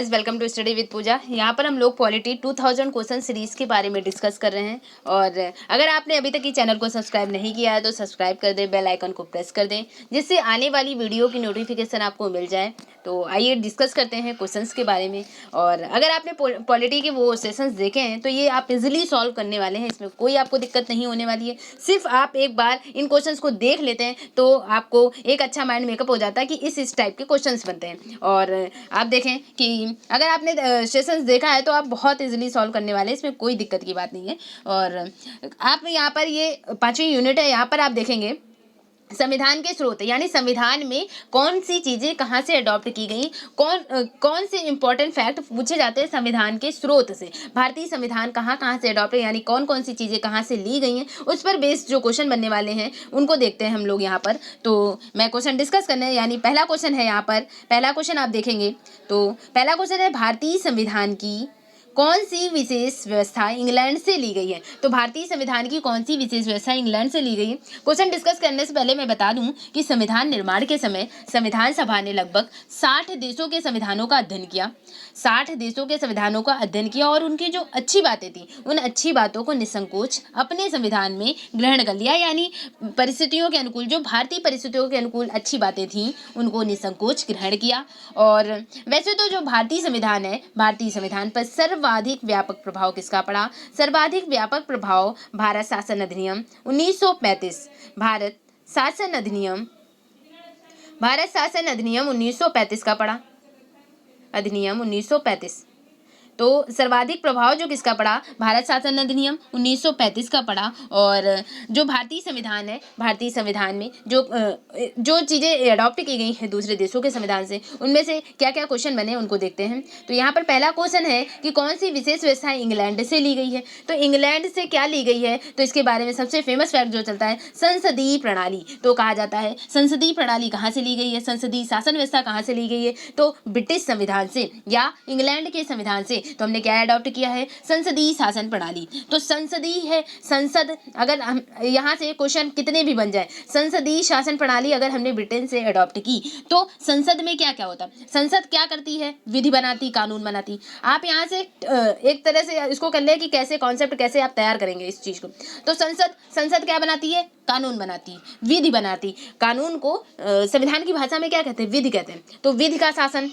Welcome to study with पूजा। यहाँ पर हम लोग पॉलिटी 2000 क्वेश्चन सीरीज के बारे में डिस्कस कर रहे हैं। और अगर आपने अभी तक ये चैनल को सब्सक्राइब नहीं किया है तो सब्सक्राइब कर दें, बेल आइकन को प्रेस कर दें जिससे आने वाली वीडियो की नोटिफिकेशन आपको मिल जाए। तो आइए डिस्कस करते हैं क्वेश्चंस के बारे में। और अगर आपने पॉलिटी के वो सेशंस देखे हैं तो ये आप इजीली सॉल्व करने वाले हैं, इसमें कोई आपको दिक्कत नहीं होने वाली है। सिर्फ आप एक बार इन क्वेश्चंस को देख लेते हैं तो आपको एक अच्छा माइंड मेकअप हो जाता है कि इस टाइप के क्वेश्चंस बनते हैं। और आप देखें कि अगर आपने सेशंस देखा है तो आप बहुत इजीली सॉल्व करने वाले हैं, इसमें कोई दिक्कत की बात नहीं है। और आप यहाँ पर ये 5वीं यूनिट है, यहाँ पर आप देखेंगे संविधान के स्रोत, यानी संविधान में कौन सी चीज़ें कहाँ से अडॉप्ट की गई, कौन से इंपॉर्टेंट फैक्ट पूछे जाते हैं संविधान के स्रोत से। भारतीय संविधान कहाँ कहाँ से अडॉप्ट है, यानी कौन कौन सी चीज़ें कहाँ से ली गई हैं, उस पर बेस्ड जो क्वेश्चन बनने वाले हैं उनको देखते हैं हम लोग यहाँ पर। तो मैं क्वेश्चन डिस्कस करने, यानी पहला क्वेश्चन है यहाँ पर। पहला क्वेश्चन आप देखेंगे तो पहला क्वेश्चन है भारतीय संविधान की कौन सी विशेष व्यवस्था इंग्लैंड से ली गई है। तो भारतीय संविधान की कौन सी विशेष व्यवस्था इंग्लैंड से ली गई है। क्वेश्चन डिस्कस करने से पहले मैं बता दूं कि संविधान निर्माण के समय संविधान सभा ने लगभग 60 देशों के संविधानों का अध्ययन किया। 60 देशों के संविधानों का अध्ययन किया और उनकी जो अच्छी बातें थी उन अच्छी बातों को निसंकोच अपने संविधान में ग्रहण कर लिया, यानी परिस्थितियों के अनुकूल, जो भारतीय परिस्थितियों के अनुकूल अच्छी बातें थीं उनको निसंकोच ग्रहण किया। और वैसे तो जो भारतीय संविधान है, भारतीय संविधान पर सर्वाधिक व्यापक प्रभाव किसका पड़ा। सर्वाधिक व्यापक प्रभाव भारत शासन अधिनियम 1935, भारत शासन अधिनियम 1935 का पड़ा, अधिनियम 1935। तो सर्वाधिक प्रभाव जो किसका पड़ा, भारत शासन अधिनियम 1935 का पड़ा। और जो भारतीय संविधान है, भारतीय संविधान में जो चीज़ें अडॉप्ट की गई हैं दूसरे देशों के संविधान से, उनमें से क्या क्या क्वेश्चन बने उनको देखते हैं। तो यहाँ पर पहला क्वेश्चन है कि कौन सी विशेष व्यवस्था इंग्लैंड से ली गई है। तो इंग्लैंड से क्या ली गई है, तो इसके बारे में सबसे फेमस फैक्ट जो चलता है संसदीय प्रणाली। तो कहा जाता है संसदीय प्रणाली कहाँ से ली गई है, संसदीय शासन व्यवस्था कहाँ से ली गई है, तो ब्रिटिश संविधान से या इंग्लैंड के संविधान से। तो हमने क्या अडॉप्ट किया है, संसदीय शासन प्रणाली। तो संसदीय है, संसद, अगर हम यहाँ से क्वेश्चन कितने भी बन जाए, संसदीय शासन प्रणाली अगर हमने ब्रिटेन से अडॉप्ट की तो संसद में क्या क्या होता, संसद क्या करती है, विधि बनाती, कानून बनाती। आप यहाँ से एक तरह से इसको कर ले कि कैसे कॉन्सेप्ट कैसे आप तैयार करेंगे इस चीज को। तो संसद क्या बनाती है, कानून बनाती, विधि बनाती। कानून को संविधान की भाषा में क्या कहते हैं, विधि कहते हैं। तो विधि का शासन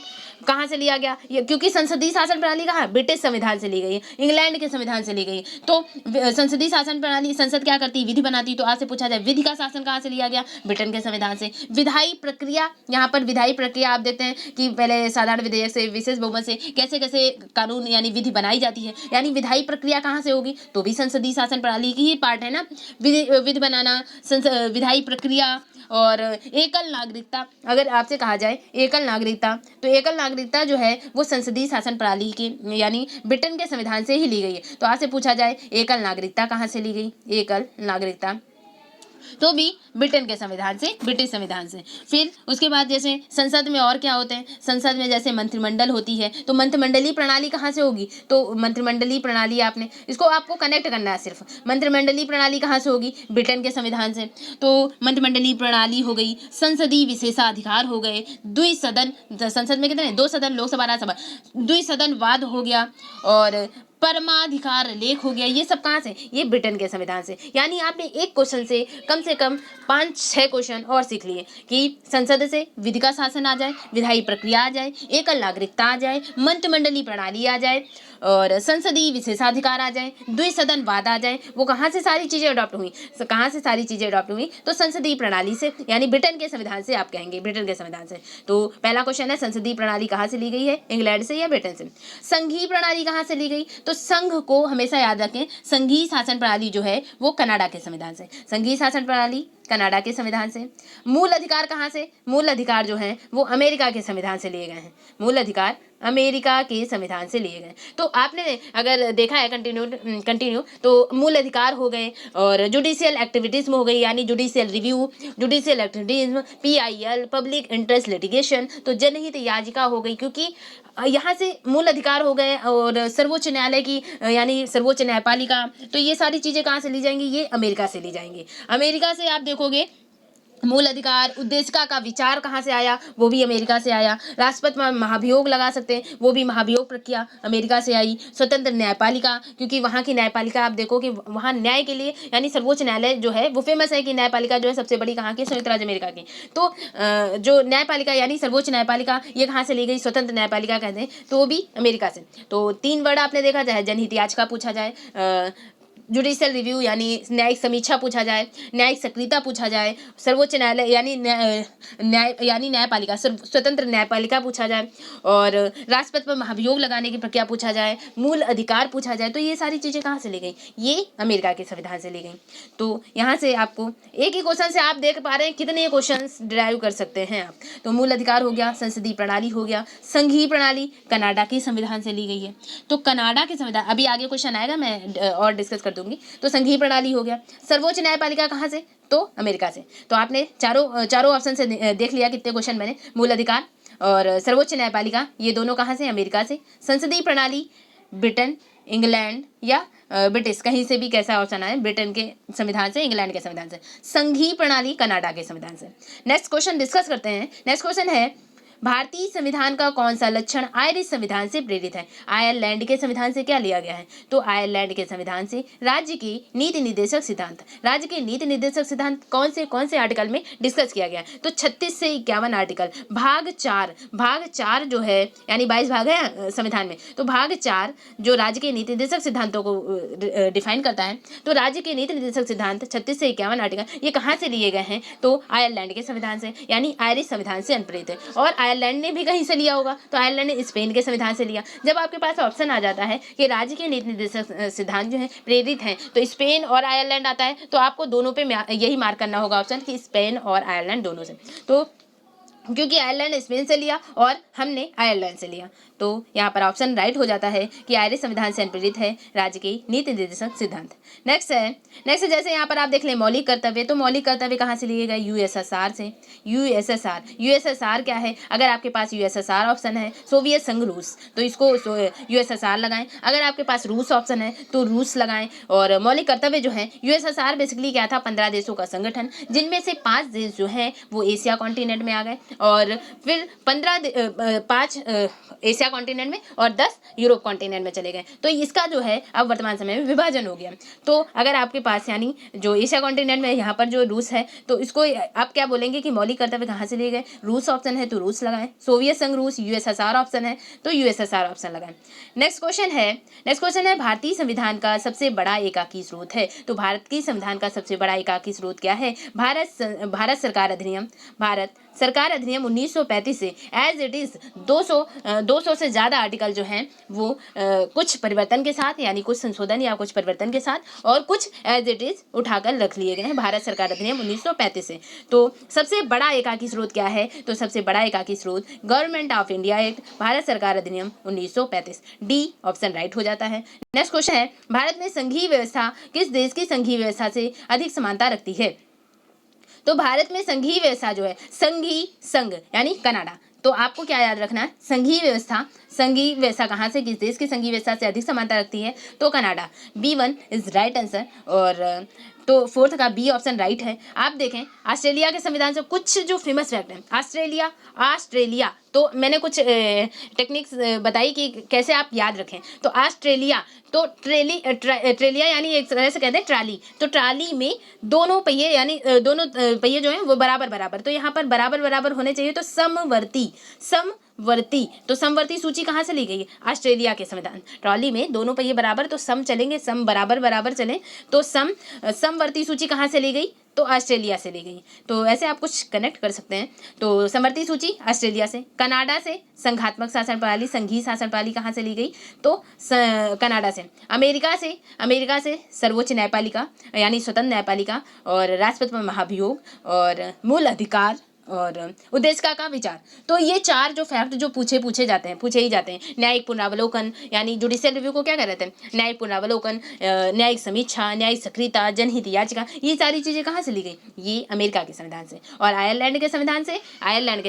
कहाँ से लिया गया, क्योंकि संसदीय शासन प्रणाली कहाँ, ब्रिटिश संविधान से ली गई है, इंग्लैंड के संविधान से ली गई। तो संसदीय शासन प्रणाली, संसद क्या करती, विधि बनाती। तो आज से पूछा जाए विधि का शासन कहाँ से लिया गया, ब्रिटेन के संविधान से। विधायी प्रक्रिया, यहाँ पर विधायी प्रक्रिया आप देखते हैं कि पहले साधारण विधेयक से, विशेष बहुमत से कैसे कैसे कानून यानी विधि बनाई जाती है, यानी विधायी प्रक्रिया कहाँ से होगी, तो भी संसदीय शासन प्रणाली की ही पार्ट है ना, विधि बनाना, विधायी प्रक्रिया। और एकल नागरिकता, अगर आपसे कहा जाए एकल नागरिकता, तो एकल नागरिकता जो है वो संसदीय शासन प्रणाली के यानी ब्रिटेन के संविधान से ही ली गई है। तो आपसे पूछा जाए एकल नागरिकता कहाँ से ली गई, एकल नागरिकता तो भी ब्रिटेन के संविधान से, ब्रिटिश संविधान से। फिर उसके बाद जैसे संसद में और क्या होते हैं, संसद में जैसे मंत्रिमंडल होती है, तो मंत्रिमंडलीय प्रणाली कहाँ से होगी, तो मंत्रिमंडलीय प्रणाली आपको कनेक्ट करना है सिर्फ। मंत्रिमंडलीय प्रणाली कहाँ से होगी, ब्रिटेन के संविधान से। तो मंत्रिमंडलीय प्रणाली हो गई, संसदीय विशेषाधिकार हो गए, द्विसदन, संसद में कितने, 2 सदन, लोकसभा राज्यसभा, द्विसदन वाद हो गया, और परमाधिकार लेख हो गया। ये सब कहाँ से, ये ब्रिटेन के संविधान से। यानी आपने एक क्वेश्चन से कम 5-6 क्वेश्चन और सीख लिए कि संसद से विधि का शासन आ जाए, विधायी प्रक्रिया आ जाए, एकल नागरिकता आ जाए, मंत्रिमंडलीय प्रणाली आ जाए, और संसदीय विशेषाधिकार आ जाए, द्विसदन वाद आ जाए। वो कहाँ से सारी चीज़ें अडॉप्ट हुई, कहाँ से सारी चीज़ें अडॉप्ट हुई, तो संसदीय प्रणाली से, यानी ब्रिटेन के संविधान से। आप कहेंगे ब्रिटेन के संविधान से। तो पहला क्वेश्चन है संसदीय प्रणाली कहाँ से ली गई है, इंग्लैंड से या ब्रिटेन से। संघीय प्रणाली कहाँ से ली गई, तो संघ को हमेशा याद रखें, संघीय शासन प्रणाली जो है वो कनाडा के संविधान से, संघीय शासन प्रणाली कनाडा के संविधान से। मूल अधिकार कहाँ से, मूल अधिकार जो है वो अमेरिका के संविधान से लिए गए हैं, मूल अधिकार अमेरिका के संविधान से लिए गए। तो आपने अगर देखा है कंटिन्यू तो मूल अधिकार हो गए, और जुडिशियल एक्टिविटीज में हो गई, यानी judicial review, judicial activities, PIL, public interest litigation, तो जनहित याचिका हो गई, क्योंकि यहाँ से मूल अधिकार हो गए। और सर्वोच्च न्यायालय की यानी सर्वोच्च न्यायपालिका, तो ये सारी चीज़ें कहाँ से ली जाएंगी, ये अमेरिका से ली जाएंगी। अमेरिका से आप देखोगे मूल अधिकार, उद्देशिका का विचार कहाँ से आया, वो भी अमेरिका से आया। राष्ट्रपति में महाभियोग लगा सकते हैं, वो भी महाभियोग प्रक्रिया अमेरिका से आई। स्वतंत्र न्यायपालिका, क्योंकि वहाँ की न्यायपालिका आप देखो कि वहाँ न्याय के लिए यानी सर्वोच्च न्यायालय जो है वो फेमस है कि न्यायपालिका जो है सबसे बड़ी कहाँ की, संयुक्त राज्य अमेरिका की। तो जो न्यायपालिका यानी सर्वोच्च न्यायपालिका ये कहाँ से ली गई, स्वतंत्र न्यायपालिका कहते हैं, तो वो भी अमेरिका से। तो 3 वर्ड आपने देखा, चाहे जनहित याचिका पूछा जाए, जुडिशियल रिव्यू यानी न्यायिक समीक्षा पूछा जाए, न्यायिक सक्रियता पूछा जाए, सर्वोच्च न्यायालय यानी न्याय यानी न्यायपालिका, स्वतंत्र न्यायपालिका पूछा जाए, और राष्ट्रपति पर महाभियोग लगाने की प्रक्रिया पूछा जाए, मूल अधिकार पूछा जाए। तो ये सारी चीज़ें कहाँ से ली गई, ये अमेरिका के संविधान से ली गई। तो यहाँ से आपको एक ही क्वेश्चन से आप देख पा रहे हैं कितने क्वेश्चन डिराइव कर सकते हैं आप। तो मूल अधिकार हो गया, संसदीय प्रणाली हो गया, संघीय प्रणाली कनाडा के संविधान से ली गई है। तो कनाडा के संविधान, अभी आगे क्वेश्चन आएगा मैं और डिस्कस कर दूंगी। तो संघीय प्रणाली हो गया। सर्वोच्च न्यायपालिका कहाँ से, तो अमेरिका से। तो आपने चारों ऑप्शन से देख लिया कितने क्वेश्चन बने। मूल अधिकार और सर्वोच्च न्यायपालिका ये दोनों कहाँ से, अमेरिका से। संसदीय प्रणाली ब्रिटेन, इंग्लैंड या ब्रिटिश, कहीं से भी कैसा ऑप्शन आए, ब्रिटेन के संविधान से, इंग्लैंड के संविधान से। संघीय प्रणाली कनाडा के संविधान से। नेक्स्ट क्वेश्चन डिस्कस करते हैं। नेक्स्ट क्वेश्चन है, भारतीय संविधान का कौन सा लक्षण आयरिश संविधान से प्रेरित है। आयरलैंड के संविधान से क्या लिया गया है, तो आयरलैंड के संविधान से राज्य के नीति निर्देशक सिद्धांत। राज्य के नीति निर्देशक सिद्धांत कौन से आर्टिकल में डिस्कस किया गया है, तो 36 से 51 आर्टिकल, भाग 4 जो है यानी 22 भाग है संविधान में, तो भाग 4 जो राज्य के नीति निर्देशक सिद्धांतों को डिफाइन करता है। तो राज्य के नीति निर्देशक सिद्धांत 36 से 51 आर्टिकल ये कहाँ से लिए गए हैं, तो आयरलैंड के संविधान से यानी आयरिश संविधान से अनुप्रेरित है। और आयरलैंड ने भी कहीं से लिया होगा, तो आयरलैंड ने स्पेन के संविधान से लिया। जब आपके पास ऑप्शन आ जाता है कि राज्य के नीति निर्देशक सिद्धांत जो है प्रेरित हैं, तो स्पेन और आयरलैंड आता है, तो आपको दोनों पे यही मार्क करना होगा ऑप्शन कि स्पेन और आयरलैंड दोनों से। तो क्योंकि आयरलैंड स्पेन से लिया और हमने आयरलैंड से लिया, तो यहाँ पर ऑप्शन राइट हो जाता है कि आयरिश संविधान से अनुप्रेरित है राज्य के नीति निर्देशक सिद्धांत। नेक्स्ट जैसे यहाँ पर आप देख लें मौलिक कर्तव्य, तो मौलिक कर्तव्य कहाँ से लिए गए, यूएसएसआर से। यूएसएसआर क्या है, अगर आपके पास यूएसएसआर ऑप्शन है, सोवियत संघ रूस, तो इसको यूएसएसआर लगाएं। अगर आपके पास रूस ऑप्शन है तो रूस लगाएं। और मौलिक कर्तव्य जो है, यूएसएसआर बेसिकली क्या था, 15 देशों का संगठन, जिनमें से 5 देश जो है वो एशिया कॉन्टिनेंट में आ गए, और फिर 5 एशिया कॉन्टिनेंट में और 10 यूरोप कॉन्टिनेंट में चले गए। तो इसका जो है अब वर्तमान समय में विभाजन हो गया। तो अगर आपके पास यानी जो एशिया कॉन्टिनेंट में यहाँ पर जो रूस है, तो इसको आप क्या बोलेंगे कि मौलिक कर्तव्य कहाँ से लिए गए, रूस ऑप्शन है तो रूस लगाएं। सोवियत संघ रूस, यूएसएसआर ऑप्शन है तो यूएसएसआर ऑप्शन लगाएं। नेक्स्ट क्वेश्चन है भारतीय संविधान का सबसे बड़ा एकाकी स्रोत है। तो भारत की संविधान का सबसे बड़ा एकाकी स्रोत क्या है, भारत सरकार अधिनियम। भारत सरकार अधिनियम 1935 से एज इट इज 200 से ज़्यादा आर्टिकल जो हैं वो कुछ परिवर्तन के साथ यानी कुछ संशोधन या कुछ परिवर्तन के साथ और कुछ एज इट इज उठाकर रख लिए गए हैं भारत सरकार अधिनियम 1935 से। तो सबसे बड़ा एकाकी स्रोत क्या है, तो सबसे बड़ा एकाकी स्रोत government of India act, Bharat सरकार अधिनियम 1935, डी ऑप्शन राइट हो जाता है। नेक्स्ट क्वेश्चन है, भारत में संघीय व्यवस्था किस देश की संघीय व्यवस्था से अधिक समानता रखती है। तो भारत में संघीय व्यवस्था जो है, संघ यानी कनाडा, तो आपको क्या याद रखना है, संघीय व्यवस्था कहाँ से, किस देश की संघीय व्यवस्था से अधिक समानता रखती है, तो Canada. B1 is right answer. और तो 4th का बी ऑप्शन राइट है। आप देखें ऑस्ट्रेलिया के संविधान से कुछ जो फेमस फैक्ट है, ऑस्ट्रेलिया तो मैंने कुछ टेक्निक्स बताई कि कैसे आप याद रखें। तो ऑस्ट्रेलिया तो ट्रेलिया यानी एक तरह से कहते हैं ट्राली, तो ट्राली में दोनों पहिए यानी दोनों पहिए जो हैं वो बराबर, तो यहाँ पर बराबर होने चाहिए, तो समवर्ती तो समवर्ती सूची कहाँ से ली गई, ऑस्ट्रेलिया के संविधान। ट्रॉली में दोनों पहिए बराबर तो सम चलेंगे, सम बराबर चलें, तो समवर्ती सूची कहाँ से ली गई, तो ऑस्ट्रेलिया से ली गई। तो ऐसे आप कुछ कनेक्ट कर सकते हैं। तो समवर्ती सूची ऑस्ट्रेलिया से। कनाडा से संघात्मक शासन प्रणाली, संघीय शासन प्रणाली कहाँ से ली गई, तो कनाडा से। अमेरिका से सर्वोच्च न्यायपालिका यानी स्वतंत्र न्यायपालिका, और राष्ट्रपति में महाभियोग, और मूल अधिकार, और उद्देशिका का विचार। तो ये 4 जो फैक्ट जो पूछे ही जाते हैं। न्यायिक पुनरावलोकन यानी जुडिशियल रिव्यू को क्या कह रहे थे, न्यायिक पुनरावलोकन, न्यायिक समीक्षा, न्यायिक सक्रियता, जनहित याचिका, ये सारी चीज़ें कहाँ से ली गई, ये अमेरिका के संविधान से। और आयरलैंड के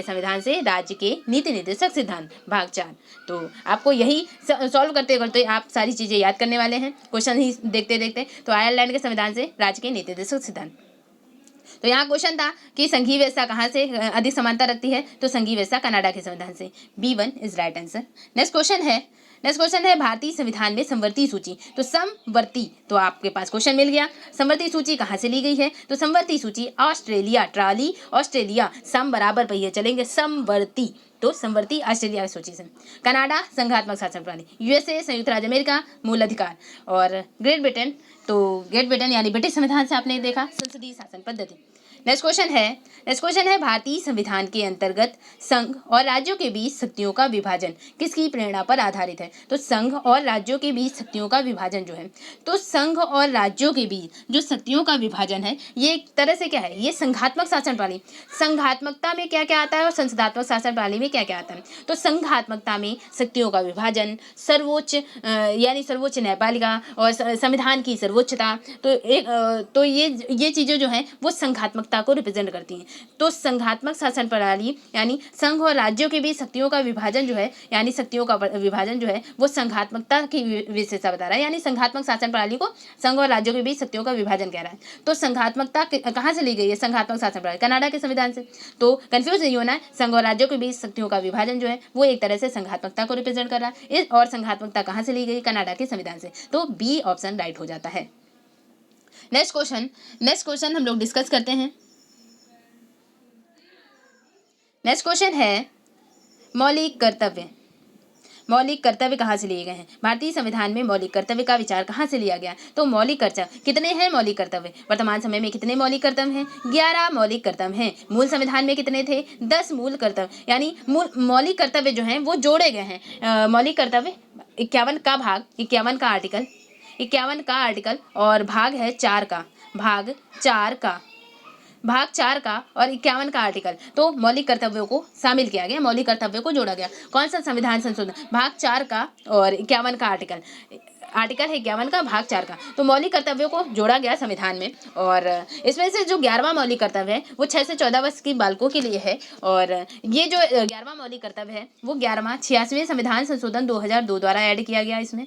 संविधान से राज्य के नीति निर्देशक सिद्धांत भाग 4। तो आपको यही सॉल्व करते आप सारी चीज़ें याद करने वाले हैं, क्वेश्चन ही देखते। तो आयरलैंड के संविधान से राज्य के नीति निर्देशक सिद्धांत। तो यहाँ क्वेश्चन था कि संघीय व्यवस्था कहाँ से अधिक समानता रखती है, तो संघीय व्यवस्था कनाडा के संविधान से। B1 is right answer. Next question है भारतीय संविधान में समवर्ती सूची। तो समवर्ती, तो आपके पास क्वेश्चन मिल गया, समवर्ती सूची कहाँ से ली गई है, तो समवर्ती सूची ऑस्ट्रेलिया, ट्राली ऑस्ट्रेलिया, सम बराबर पहिए चलेंगे, समवर्ती, तो समवर्ती ऑस्ट्रेलिया की सूची से। कनाडा संघात्मक शासन प्रणाली, यूएसए संयुक्त राज्य अमेरिका मूल अधिकार, और ग्रेट ब्रिटेन, तो ग्रेट ब्रिटेन यानी ब्रिटिश संविधान से आपने देखा संसदीय शासन पद्धति। नेक्स्ट क्वेश्चन है भारतीय संविधान के अंतर्गत संघ और राज्यों के बीच शक्तियों का विभाजन किसकी प्रेरणा पर आधारित है, तो संघ और राज्यों के बीच शक्तियों का विभाजन जो है, तो संघ और राज्यों के बीच जो शक्तियों का विभाजन है ये एक तरह से क्या है, ये संघात्मक शासन प्रणाली। संघात्मकता में क्या क्या आता है और संसदात्मक शासन प्रणाली में क्या क्या आता है, तो संघात्मकता में शक्तियों का विभाजन, सर्वोच्च यानी सर्वोच्च न्यायपालिका और संविधान की सर्वोच्चता, तो ये चीज़ें जो हैं वो संघात्मकता को रिप्रेजेंट करती हैं। तो संघात्मक शासन प्रणाली यानी संघ और राज्यों के बीच शक्तियों का विभाजन जो है, यानी शक्तियों का विभाजन जो है वो संघात्मकता की विशेषता बता रहा है, यानी संघात्मक शासन प्रणाली को संघ और राज्यों के बीच शक्तियों का विभाजन कह रहा है। तो संघात्मकता कहाँ से ली गई है, संघात्मक शासन प्रणाली कनाडा के संविधान से। तो कंफ्यूज नहीं होना है, संघ और राज्यों के बीच शक्तियों का विभाजन जो है वो एक तरह से संघात्मकता को रिप्रेजेंट कर रहा है, और संघात्मकता कहाँ से ली गई, कनाडा के संविधान से। तो बी ऑप्शन राइट हो जाता है। नेक्स्ट क्वेश्चन हम लोग डिस्कस करते हैं। नेक्स्ट क्वेश्चन है मौलिक कर्तव्य कहाँ से लिए गए हैं, भारतीय संविधान में मौलिक कर्तव्य का विचार कहाँ से लिया गया। तो मौलिक कर्तव्य कितने हैं, मौलिक कर्तव्य वर्तमान समय में कितने मौलिक कर्तव्य हैं, 11 मौलिक कर्तव्य हैं। मूल संविधान में कितने थे, 10 मूल कर्तव्य, यानी मौलिक कर्तव्य जो हैं वो जोड़े गए हैं। मौलिक कर्तव्य 51 का भाग, 51 का आर्टिकल और भाग है 4 का, भाग 4 का और 51 का आर्टिकल। तो मौलिक कर्तव्यों को शामिल किया गया, मौलिक कर्तव्यों को जोड़ा गया। कौन सा संविधान संशोधन, भाग 4 का और 51 का आर्टिकल है 51 का, भाग 4 का। तो मौलिक कर्तव्यों को जोड़ा गया संविधान में, और इसमें से जो 11वां मौलिक कर्तव्य है वो 6 से 14 वर्ष की बालकों के लिए है, और ये जो 11वां मौलिक कर्तव्य है वो 86वें संविधान संशोधन 2002 द्वारा ऐड किया गया, इसमें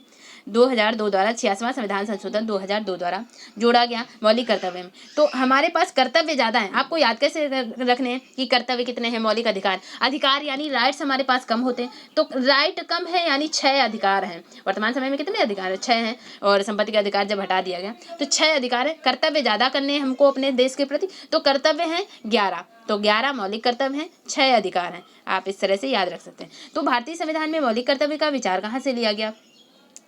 2002 द्वारा 86वां संविधान संशोधन 2002 द्वारा जोड़ा गया मौलिक कर्तव्य में। तो हमारे पास कर्तव्य ज़्यादा हैं, आपको याद कैसे रखने हैं कि कर्तव्य कितने हैं, मौलिक अधिकार यानी राइट्स हमारे पास कम होते हैं, तो राइट कम है यानी 6 अधिकार हैं। वर्तमान समय में कितने अधिकार है, 6 हैं, और संपत्ति के अधिकार जब हटा दिया गया तो 6 अधिकार है। कर्तव्य ज़्यादा करने हैं हमको अपने देश के प्रति, तो कर्तव्य हैं 11, तो 11 मौलिक कर्तव्य हैं, 6 अधिकार हैं। आप इस तरह से याद रख सकते हैं। तो भारतीय संविधान में मौलिक कर्तव्य का विचार कहाँ से लिया गया,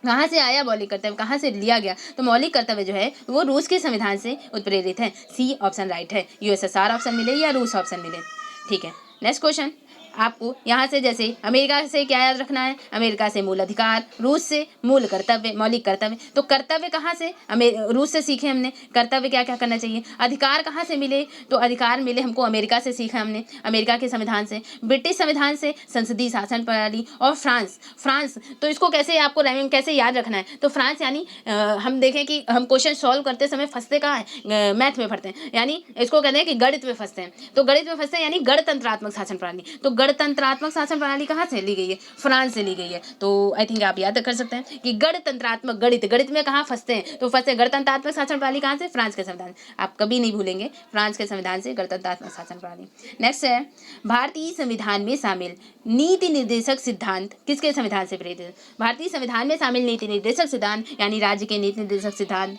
कहाँ से आया मौलिक कर्तव्य, कहाँ से लिया गया, तो मौलिक कर्तव्य जो है वो रूस के संविधान से उत्प्रेरित है। सी ऑप्शन राइट है, यूएसएसआर ऑप्शन मिले या रूस ऑप्शन मिले, ठीक है। नेक्स्ट क्वेश्चन, आपको यहाँ से जैसे अमेरिका से क्या याद रखना है, अमेरिका से मूल अधिकार, रूस से मूल कर्तव्य, मौलिक कर्तव्य। तो कर्तव्य कहाँ से रूस से सीखे हमने, कर्तव्य क्या क्या करना चाहिए। अधिकार कहाँ से मिले, तो अधिकार मिले हमको अमेरिका से सीखा हमने, अमेरिका के संविधान से, ब्रिटिश संविधान से संसदीय शासन प्रणाली, और फ्रांस। तो इसको कैसे आपको राइमिंग कैसे याद रखना है, तो फ्रांस यानी हम देखें कि हम क्वेश्चन सॉल्व करते समय फंसते कहाँ है, मैथ में फंसते हैं, यानी इसको कहते हैं कि गणित में फंसते हैं। तो गणित में फंसते हैं यानी गणतंत्रात्मक शासन प्रणाली। तो गणतंत्रात्मक शासन प्रणाली कहाँ से ली गई है, फ्रांस से ली गई है। तो आई थिंक आप याद कर सकते हैं कि गणतंत्रात्मक, गणित में कहाँ फंसते हैं, तो फंसते गणतंत्रात्मक शासन प्रणाली कहाँ से, फ्रांस के संविधान। आप कभी नहीं भूलेंगे फ्रांस के संविधान से गणतंत्रात्मक शासन प्रणाली। नेक्स्ट है भारतीय संविधान में शामिल नीति निर्देशक सिद्धांत किसके संविधान से प्रेरित है। भारतीय संविधान में शामिल नीति निर्देशक सिद्धांत यानी राज्य के नीति निर्देशक सिद्धांत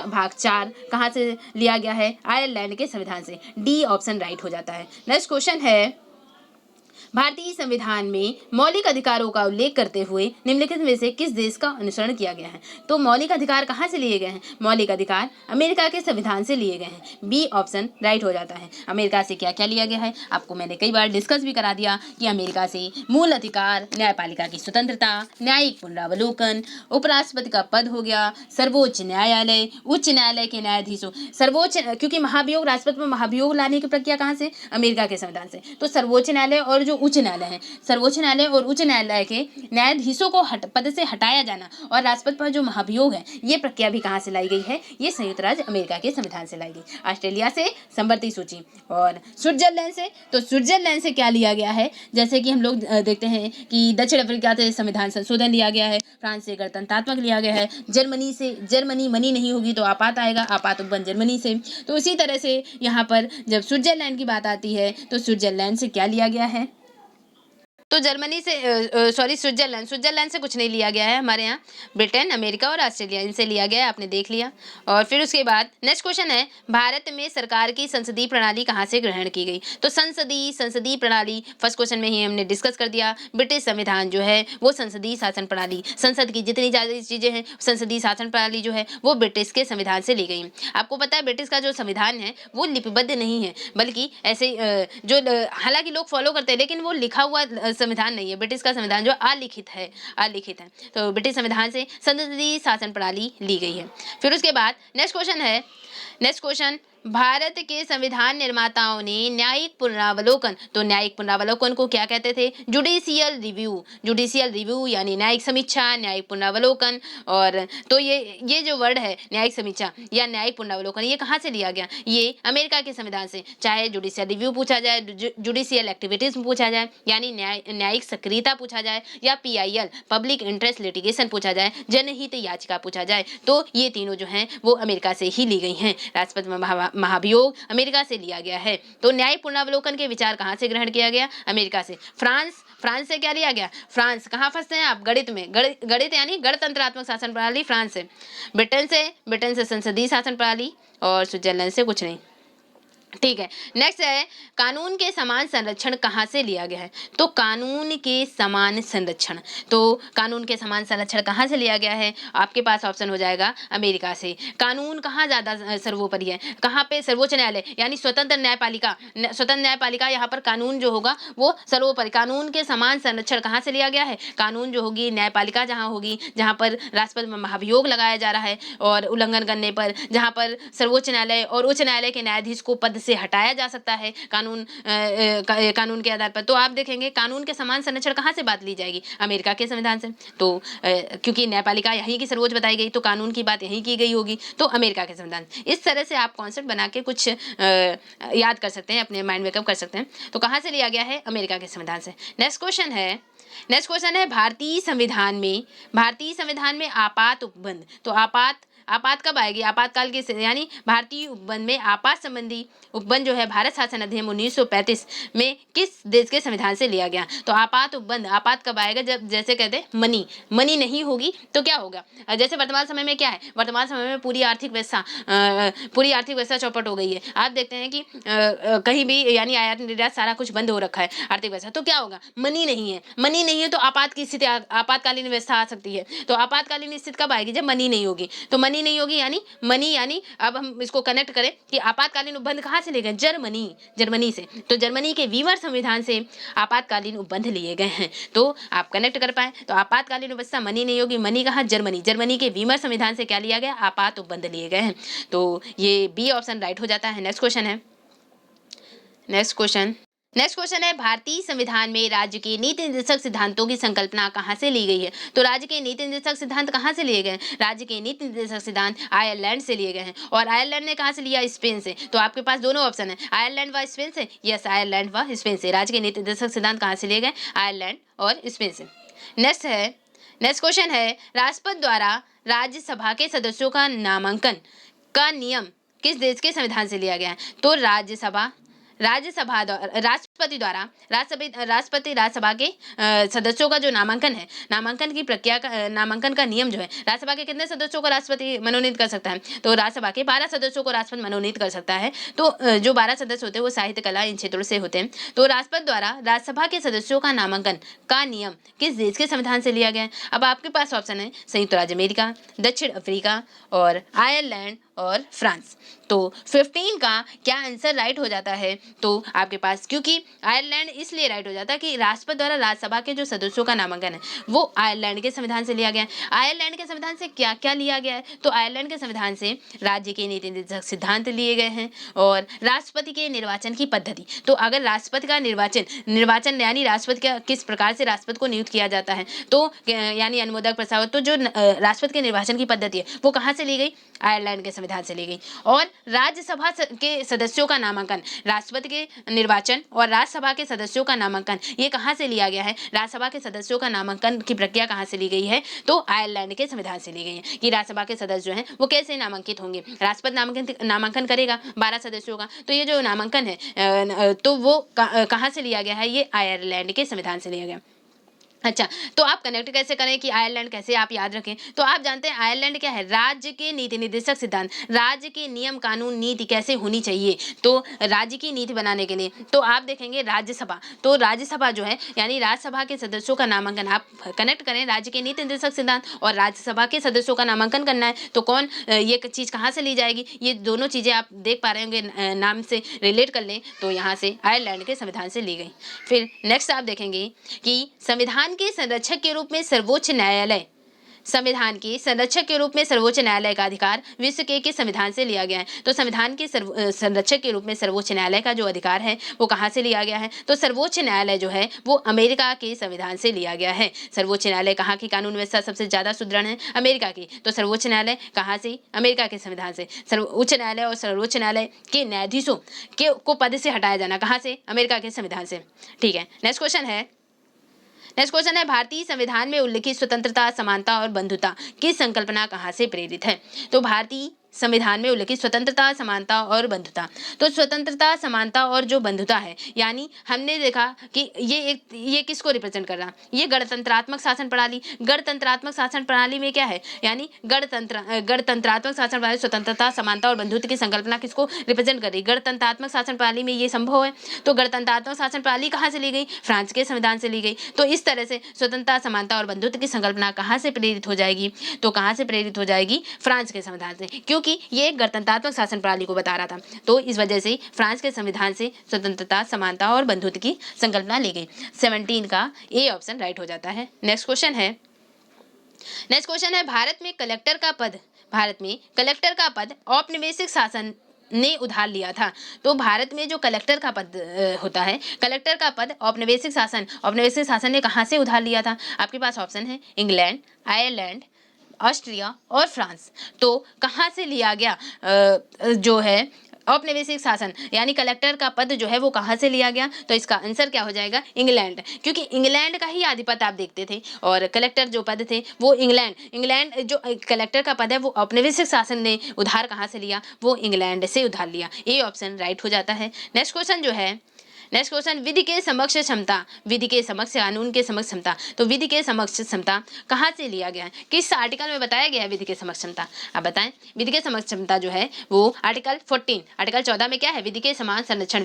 भाग 4 कहाँ से लिया गया है, आयरलैंड के संविधान से। डी ऑप्शन राइट हो जाता है। नेक्स्ट क्वेश्चन है भारतीय संविधान में मौलिक अधिकारों का उल्लेख करते हुए निम्नलिखित में से किस देश का अनुसरण किया गया है। तो मौलिक अधिकार कहाँ से लिए गए हैं, मौलिक अधिकार अमेरिका के संविधान से लिए गए हैं। बी ऑप्शन राइट हो जाता है। अमेरिका से क्या क्या लिया गया है, आपको मैंने कई बार डिस्कस भी करा दिया कि अमेरिका से मूल अधिकार, न्यायपालिका की स्वतंत्रता, न्यायिक पुनरावलोकन, उपराष्ट्रपति का पद हो गया, सर्वोच्च न्यायालय, उच्च न्यायालय के न्यायाधीशों, सर्वोच्च, क्योंकि महाभियोग, राष्ट्रपति में महाभियोग लाने की प्रक्रिया कहाँ से, अमेरिका के संविधान से। तो सर्वोच्च न्यायालय और जो उच्च न्यायालय हैं। सर्वोच्च न्यायालय और उच्च न्यायालय के न्यायाधीशों को पद से हटाया जाना और राष्ट्रपति पर जो महाभियोग है, ये प्रक्रिया भी कहाँ से लाई गई है? ये संयुक्त राज्य अमेरिका के संविधान से लाई गई। ऑस्ट्रेलिया से संवर्ती सूची और स्विट्जरलैंड से, तो स्विट्जरलैंड से क्या लिया गया है? जैसे कि हम लोग देखते हैं कि दक्षिण अफ्रीका से संविधान संशोधन लिया गया है, फ्रांस से गणतंत्रात्मक लिया गया है, जर्मनी से, जर्मनी मनी नहीं होगी तो आपात आएगा, आपात उपबंध जर्मनी से। तो इसी तरह से यहाँ पर जब स्विट्जरलैंड की बात आती है तो स्विट्जरलैंड से क्या लिया गया है? तो जर्मनी से स्विट्जरलैंड से कुछ नहीं लिया गया है हमारे यहाँ। ब्रिटेन, अमेरिका और ऑस्ट्रेलिया, इनसे लिया गया है, आपने देख लिया। और फिर उसके बाद नेक्स्ट क्वेश्चन है, भारत में सरकार की संसदीय प्रणाली कहाँ से ग्रहण की गई? तो संसदीय प्रणाली फर्स्ट क्वेश्चन में ही हमने डिस्कस कर दिया। ब्रिटिश संविधान जो है वो संसदीय शासन प्रणाली, संसद की जितनी ज़्यादा चीज़ें हैं, संसदीय शासन प्रणाली जो है वो ब्रिटिश के संविधान से ली गई। आपको पता है ब्रिटिश का जो संविधान है वो लिपिबद्ध नहीं है, बल्कि ऐसे हालांकि लोग फॉलो करते हैं, लेकिन वो लिखा हुआ संविधान नहीं है। ब्रिटिश का संविधान जो अलिखित है। तो ब्रिटिश संविधान से संसदीय शासन प्रणाली ली गई है। फिर उसके बाद नेक्स्ट क्वेश्चन, भारत के संविधान निर्माताओं ने न्यायिक पुनरावलोकन, तो न्यायिक पुनरावलोकन को क्या कहते थे? जुडिशियल रिव्यू यानी न्यायिक समीक्षा, न्यायिक पुनरावलोकन। और तो ये जो वर्ड है न्यायिक समीक्षा या न्यायिक पुनरावलोकन, ये कहाँ से लिया गया? ये अमेरिका के संविधान से। चाहे जुडिशियल रिव्यू पूछा जाए, जुडिशियल एक्टिविटीज पूछा जाए, यानी न्यायिक सक्रियता पूछा जाए, या PIL पब्लिक इंटरेस्ट लिटिगेशन पूछा जाए, जनहित याचिका पूछा जाए, तो ये तीनों जो हैं वो अमेरिका से ही ली गई हैं। राष्ट्रपति महाभियोग अमेरिका से लिया गया है। तो न्यायिक पुनरावलोकन के विचार कहाँ से ग्रहण किया गया? अमेरिका से। फ्रांस से क्या लिया गया? फ्रांस कहाँ फंसते हैं आप? गणित में। गणित यानी गणतंत्रात्मक शासन प्रणाली फ्रांस से। ब्रिटेन से संसदीय शासन प्रणाली, और स्विट्जरलैंड से कुछ नहीं। ठीक है, नेक्स्ट है, कानून के समान संरक्षण कहाँ से लिया गया है? तो कानून के समान संरक्षण कहाँ से लिया गया है? आपके पास ऑप्शन हो जाएगा अमेरिका से। कानून कहाँ ज़्यादा सर्वोपरि है? कहाँ पे? सर्वोच्च न्यायालय यानी स्वतंत्र न्यायपालिका यहाँ पर कानून जो होगा वो सर्वोपरि। कानून के समान संरक्षण कहाँ से लिया गया है? कानून जो होगी, न्यायपालिका जहाँ होगी, जहाँ पर राष्ट्रपति में महाभियोग लगाया जा रहा है और उल्लंघन करने पर, जहाँ पर सर्वोच्च न्यायालय और उच्च न्यायालय के न्यायाधीश को पद से हटाया जा सकता है कानून के आधार पर। तो आप देखेंगे कानून के समान संरक्षण कहाँ से बात ली जाएगी? अमेरिका के संविधान से। तो क्योंकि न्यायपालिका यहीं की सर्वोच्च बताई गई, तो कानून की बात यहीं की गई होगी, तो अमेरिका के संविधान। इस तरह से आप कॉन्सेप्ट बना के कुछ याद कर सकते हैं, अपने माइंड मेकअप कर सकते हैं। तो कहाँ से लिया गया है? अमेरिका के संविधान से। नेक्स्ट क्वेश्चन है, भारतीय संविधान में आपात उपबंध। तो आपात कब आएगी? आपातकाल के, यानी भारतीय उपबंध में आपात संबंधी उपबंध जो है भारत शासन अधिनियम 1935 में किस देश के संविधान से लिया गया? तो आपात उपबंध, आपात कब आएगा? जब जैसे कहते हैं मनी नहीं होगी तो क्या होगा? जैसे वर्तमान समय में क्या है? वर्तमान समय में पूरी आर्थिक व्यवस्था चौपट हो गई है। आप देखते हैं कि कहीं भी यानी आयात निर्यात सारा कुछ बंद हो रखा है, आर्थिक व्यवस्था। तो क्या होगा? मनी नहीं है तो आपातकालीन व्यवस्था आ सकती है। तो आपातकालीन स्थिति कब आएगी? जब मनी नहीं होगी। तो मनी नहीं होगी यानी अब हम इसको कनेक्ट करें कि आपातकालीन उपबंध कहाँ से लिए गए? जर्मनी से। तो जर्मनी के वीमर संविधान से आपातकालीन उपबंध लिए गए हैं। तो आप कनेक्ट कर पाए तो आपातकालीन व्यवस्था मनी नहीं होगी, मनी कहाँ? जर्मनी के वीमर संविधान से क्या लिया गया? आपात उपबंध लिए गए हैं। तो ये बी ऑप्शन राइट हो जाता है। नेक्स्ट क्वेश्चन है, भारतीय संविधान में राज्य के नीति निर्देशक सिद्धांतों की संकल्पना कहाँ से ली गई है? तो राज्य के नीति निर्देशक सिद्धांत कहाँ से लिए गए? राज्य के नीति निर्देशक सिद्धांत आयरलैंड से लिए गए हैं। और आयरलैंड ने कहाँ से लिया? स्पेन से। तो आपके पास दोनों ऑप्शन है, आयरलैंड व स्पेन से। यस, आयरलैंड व स्पेन से। राज्य के नीति निर्देशक सिद्धांत कहाँ से लिए गए? आयरलैंड और स्पेन से। नेक्स्ट क्वेश्चन है, राष्ट्रपति द्वारा राज्यसभा के सदस्यों का नामांकन का नियम किस देश के संविधान से लिया गया है? तो राष्ट्रपति राज्यसभा के सदस्यों का जो नामांकन है, नामांकन की प्रक्रिया का, नामांकन का नियम जो है, राज्यसभा के कितने सदस्यों को राष्ट्रपति मनोनीत कर सकता है? तो राज्यसभा के 12 सदस्यों को राष्ट्रपति मनोनीत कर सकता है। तो जो 12 सदस्य होते हैं वो साहित्य, कला, इन क्षेत्रों से होते हैं। तो राष्ट्रपति द्वारा राज्यसभा के सदस्यों का नामांकन का नियम किस देश के संविधान से लिया गया है? अब आपके पास ऑप्शन है संयुक्त राज्य अमेरिका, दक्षिण अफ्रीका और आयरलैंड और फ्रांस। तो 15 का क्या आंसर राइट हो जाता है? तो आपके पास, क्योंकि आयरलैंड इसलिए राइट हो जाता है कि राष्ट्रपति द्वारा राज्यसभा के जो सदस्यों का नामांकन है वो आयरलैंड के संविधान से लिया गया है। आयरलैंड के संविधान से क्या क्या लिया गया है? तो आयरलैंड के संविधान से राज्य के नीति निर्देशक सिद्धांत लिए गए हैं और राष्ट्रपति के निर्वाचन की पद्धति। तो अगर राष्ट्रपति का निर्वाचन यानी राष्ट्रपति का किस प्रकार से राष्ट्रपति को नियुक्त किया जाता है, तो यानी अनुमोदक प्रस्ताव, तो जो राष्ट्रपति के निर्वाचन की पद्धति है वो कहाँ से ली गई? आयरलैंड के संविधान से ली गई। और राज्यसभा के सदस्यों का नामांकन, राष्ट्रपति के निर्वाचन और राज्यसभा के सदस्यों का नामांकन ये कहाँ से लिया गया है? राज्यसभा के सदस्यों का नामांकन की प्रक्रिया कहाँ से ली गई है? तो आयरलैंड के संविधान से ली गई है कि राज्यसभा के सदस्य जो हैं वो कैसे नामांकित होंगे। राष्ट्रपति नामांकन करेगा 12 सदस्यों का, तो ये जो नामांकन है तो वो कहाँ से लिया गया है? ये आयरलैंड के संविधान से लिया गया। अच्छा, तो आप कनेक्ट कैसे करें कि आयरलैंड कैसे आप याद रखें? तो आप जानते हैं आयरलैंड क्या है? राज्य के नीति निर्देशक सिद्धांत, राज्य के नियम कानून नीति कैसे होनी चाहिए, तो राज्य की नीति बनाने के लिए तो आप देखेंगे राज्यसभा। तो राज्यसभा जो है यानी राज्यसभा के सदस्यों का नामांकन, आप कनेक्ट करें राज्य के नीति निर्देशक सिद्धांत और राज्यसभा के सदस्यों का नामांकन करना है तो कौन ये चीज़ कहाँ से ली जाएगी? ये दोनों चीज़ें आप देख पा रहे होंगे, नाम से रिलेट कर लें तो यहाँ से आयरलैंड के संविधान से ली गई। फिर नेक्स्ट आप देखेंगे कि संविधान के संरक्षक के रूप में सर्वोच्च न्यायालय, संविधान के संरक्षक के रूप में सर्वोच्च न्यायालय का अधिकार विश्व के संविधान से लिया गया है। तो संविधान के संरक्षक के रूप में सर्वोच्च न्यायालय का जो अधिकार है वो कहाँ से लिया गया है? तो सर्वोच्च न्यायालय जो है वो अमेरिका के संविधान से लिया गया है। सर्वोच्च न्यायालय कहाँ की कानून व्यवस्था सबसे ज्यादा सुदृढ़ है? अमेरिका की। तो सर्वोच्च न्यायालय कहाँ से? अमेरिका के संविधान से। उच्च न्यायालय और सर्वोच्च न्यायालय के न्यायाधीशों को पद से हटाया जाना कहाँ से? अमेरिका के संविधान से। ठीक है, नेक्स्ट क्वेश्चन है भारतीय संविधान में उल्लिखित स्वतंत्रता, समानता और बंधुता की संकल्पना कहाँ से प्रेरित है? तो भारतीय संविधान में उल्लिखित स्वतंत्रता, समानता और बंधुता, तो स्वतंत्रता, समानता और जो बंधुता है यानी हमने देखा कि ये किसको रिप्रेजेंट कर रहा? ये गणतंत्रात्मक शासन प्रणाली। गणतंत्रात्मक शासन प्रणाली में क्या है? यानी गणतंत्रात्मक शासन प्रणाली स्वतंत्रता, समानता और बंधुत्व की संकल्पना किसको रिप्रेजेंट कर रही? गणतंत्रात्मक शासन प्रणाली में ये संभव है। तो गणतंत्रात्मक शासन प्रणाली कहाँ से ली गई? फ्रांस के संविधान से ली गई। तो इस तरह से स्वतंत्रता, समानता और बंधुत्व की संकल्पना कहाँ से प्रेरित हो जाएगी? तो कहाँ से प्रेरित हो जाएगी? फ्रांस के संविधान से, क्योंकि ये एक गणतंत्रात्मक शासन प्रणाली को बता रहा था। तो इस वजह से फ्रांस के संविधान से स्वतंत्रता, समानता और बंधुत्व की संकल्पना ली गई। 17 का ए ऑप्शन राइट हो जाता है। नेक्स्ट क्वेश्चन है भारत में कलेक्टर का पद औपनिवेशिक शासन ने उधार लिया था। तो भारत में जो कलेक्टर का पद होता है, कलेक्टर का पद औपनिवेशिक शासन ने कहाँ से उधार लिया था? आपके पास ऑप्शन है इंग्लैंड, आयरलैंड, ऑस्ट्रिया और फ्रांस। तो कहाँ से लिया गया जो है औपनिवेशिक शासन यानी कलेक्टर का पद जो है वो कहाँ से लिया गया? तो इसका आंसर क्या हो जाएगा? इंग्लैंड, क्योंकि इंग्लैंड का ही आधिपत्य आप देखते थे और कलेक्टर जो पद थे वो इंग्लैंड जो कलेक्टर का पद है वो औपनिवेशिक शासन ने उधार कहाँ से लिया? वो इंग्लैंड से उधार लिया। ए ऑप्शन राइट हो जाता है। नेक्स्ट क्वेश्चन विधि के समक्ष क्षमता, कानून के समक्ष क्षमता। तो विधि के समक्ष क्षमता कहाँ से लिया गया है? किस आर्टिकल में बताया गया है विधि के समक्ष क्षमता? आप बताएं। विधि के समक्ष क्षमता जो है वो आर्टिकल 14 में क्या है? विधि के समान संरक्षण